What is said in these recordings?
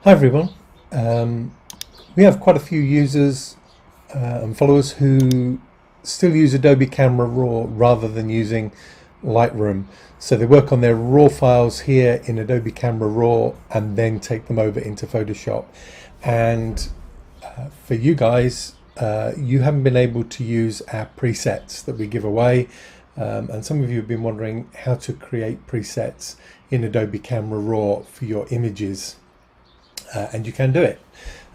Hi everyone. We have quite a few users and followers who still use Adobe Camera Raw rather than using Lightroom. So they work on their raw files here in Adobe Camera Raw and then take them over into Photoshop. And for you guys, you haven't been able to use our presets that we give away. And some of you have been wondering how to create presets in Adobe Camera Raw for your images. And you can do it.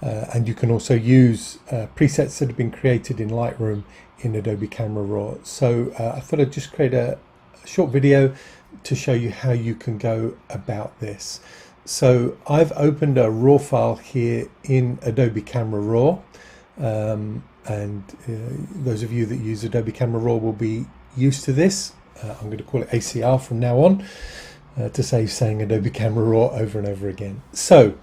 And you can also use presets that have been created in Lightroom in Adobe Camera Raw. So I thought I'd just create a short video to show you how you can go about this. So I've opened a raw file here in Adobe Camera Raw. Those of you that use Adobe Camera Raw will be used to this. I'm going to call it ACR from now on to save saying Adobe Camera Raw over and over again. So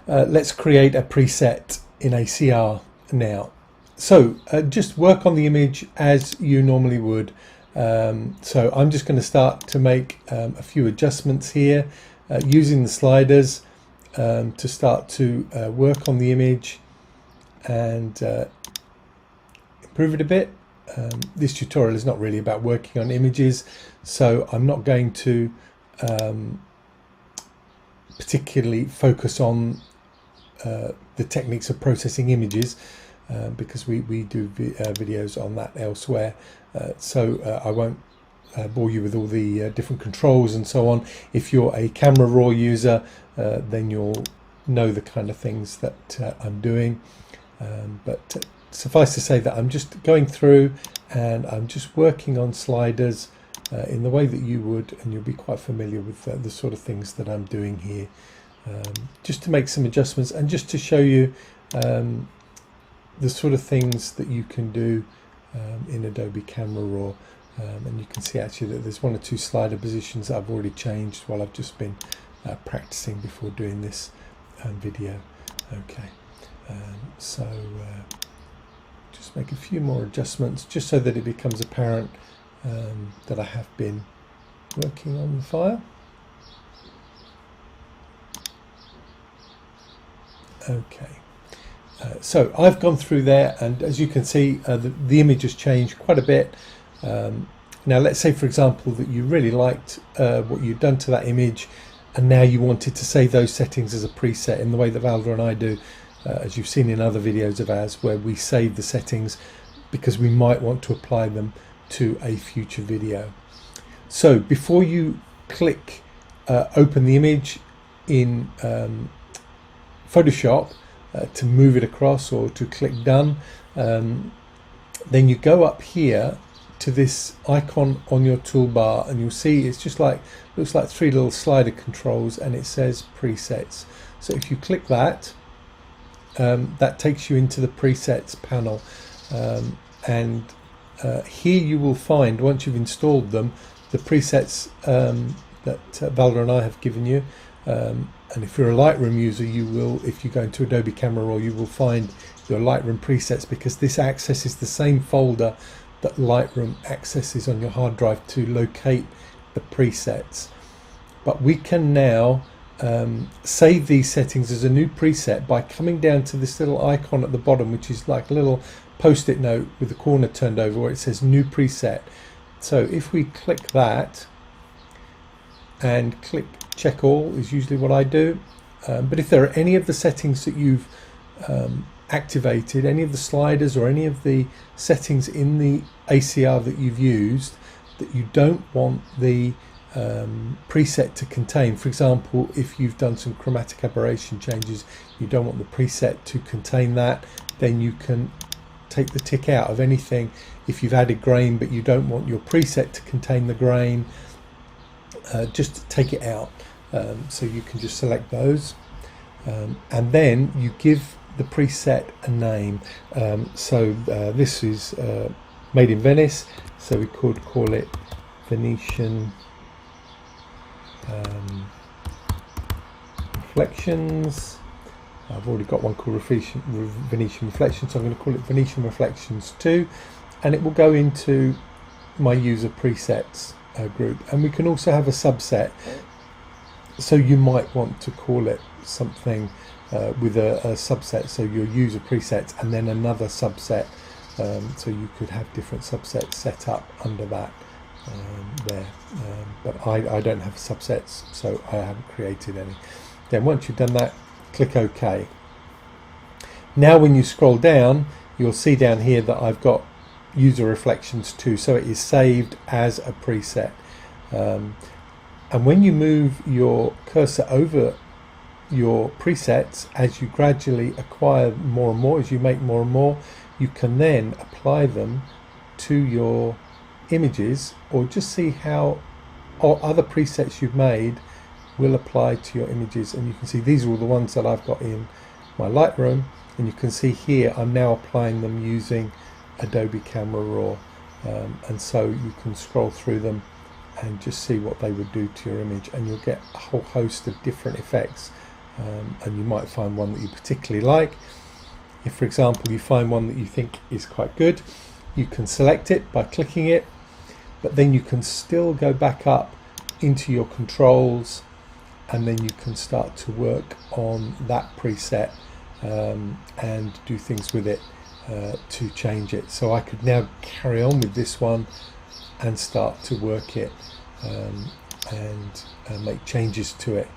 let's create a preset in ACR now. So just work on the image as you normally would. So I'm just going to start to make a few adjustments here using the sliders to start to work on the image and improve it a bit. This tutorial is not really about working on images, so I'm not going to particularly focus on the techniques of processing images because we do videos on that elsewhere, so I won't bore you with all the different controls and so on. If you're a Camera Raw user, then you'll know the kind of things that I'm doing, but suffice to say that I'm just going through and I'm just working on sliders in the way that you would, and you'll be quite familiar with the sort of things that I'm doing here. Just to make some adjustments and just to show you the sort of things that you can do in Adobe Camera Raw. And you can see actually that there's one or two slider positions that I've already changed while I've just been practicing before doing this video. Okay, so just make a few more adjustments just so that it becomes apparent that I have been working on the file. Okay, so I've gone through there, and as you can see, the image has changed quite a bit. Now let's say, for example, that you really liked what you'd done to that image, and now you wanted to save those settings as a preset in the way that Valda and I do, as you've seen in other videos of ours, where we save the settings because we might want to apply them to a future video. So before you click open the image in Photoshop to move it across or to click done, then you go up here to this icon on your toolbar, and you'll see it's just like, looks like three little slider controls, and it says presets. So if you click that, that takes you into the presets panel, and here you will find, once you've installed them, the presets that Valda and I have given you. And if you're a Lightroom user, you will, if you go into Adobe Camera Raw, you will find your Lightroom presets, because this accesses the same folder that Lightroom accesses on your hard drive to locate the presets. But we can now save these settings as a new preset by coming down to this little icon at the bottom, which is like a little post-it note with the corner turned over where it says new preset. So if we click that and click check all, is usually what I do, but if there are any of the settings that you've activated, any of the sliders or any of the settings in the ACR that you've used that you don't want the preset to contain, for example, if you've done some chromatic aberration changes, you don't want the preset to contain that, then you can take the tick out of anything. If you've added grain but you don't want your preset to contain the grain, just take it out. So you can just select those, and then you give the preset a name. This is made in Venice, so we could call it Venetian Reflections. I've already got one called Venetian Reflections, so I'm going to call it Venetian Reflections 2, and it will go into my user presets group. And we can also have a subset So you might want to call it something with a subset, so you'll use a preset and then another subset, so you could have different subsets set up under that there, but I don't have subsets, so I haven't created any. Then once you've done that, click OK. Now when you scroll down, you'll see down here that I've got user reflections too, so it is saved as a preset. And when you move your cursor over your presets, as you gradually acquire more and more, as you make more and more, you can then apply them to your images, or just see how other presets you've made will apply to your images. And you can see these are all the ones that I've got in my Lightroom, and you can see here I'm now applying them using Adobe Camera Raw, and so you can scroll through them and just see what they would do to your image, and you'll get a whole host of different effects, and you might find one that you particularly like. If, for example, you find one that you think is quite good, you can select it by clicking it, but then you can still go back up into your controls, and then you can start to work on that preset and do things with it to change it. So I could now carry on with this one and start to work it and make changes to it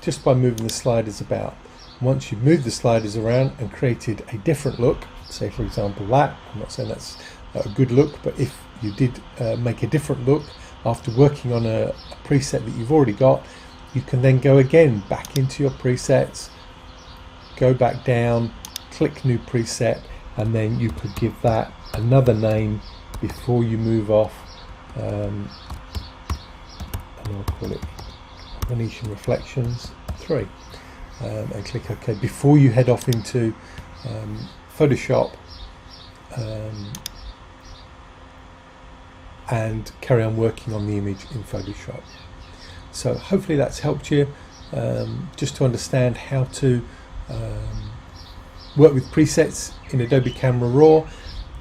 just by moving the sliders about. Once you've moved the sliders around and created a different look, say for example that, I'm not saying that's a good look, but if you did make a different look after working on a preset that you've already got, you can then go again back into your presets, go back down, click new preset, and then you could give that another name before you move off, and I'll call it Venetian Reflections 3, and click OK before you head off into Photoshop and carry on working on the image in Photoshop. So hopefully that's helped you just to understand how to work with presets in Adobe Camera Raw.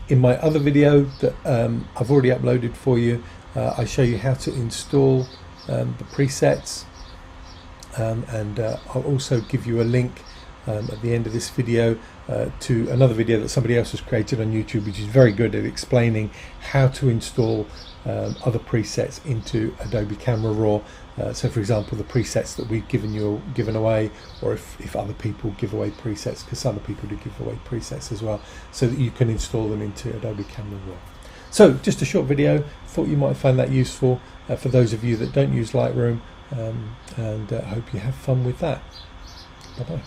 In my other video that I've already uploaded for you, I show you how to install the presets, and I'll also give you a link at the end of this video to another video that somebody else has created on YouTube, which is very good at explaining how to install other presets into Adobe Camera Raw. So for example, the presets that we've given away, or if other people give away presets, because other people do give away presets as well, so that you can install them into Adobe Camera Raw. So just a short video, thought you might find that useful for those of you that don't use Lightroom, and hope you have fun with that. Bye bye.